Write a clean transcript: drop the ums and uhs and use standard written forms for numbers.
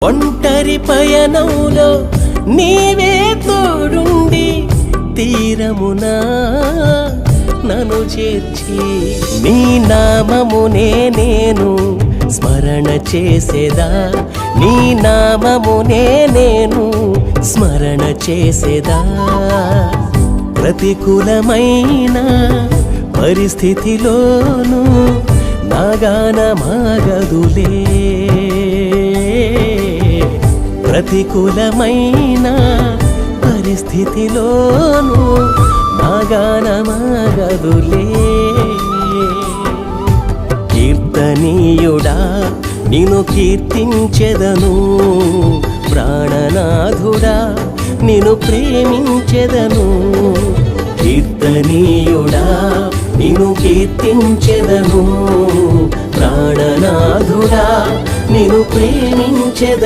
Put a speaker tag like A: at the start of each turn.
A: ఒంటరి పయనంలో నీవే తోడుండి తీరమునా నన్ను చేర్చి నీ నామమునే నేను స్మరణ చేసేదా, నీ నామమునే నేను స్మరణ చేసేదా. ప్రతికూలమైన పరిస్థితిలోను నా గానమాగదులే, ప్రతికూలమైన పరిస్థితిలోను నా గానమాగదులే. కీర్తనీయుడా నిన్ను కీర్తించెదను, ప్రాణనాథుడా నిన్ను ప్రేమించెదను. కీర్తనీయుడా నిన్ను కీర్తించెదను, ప్రాణనాథుడా నిన్ను ప్రేమించెదను.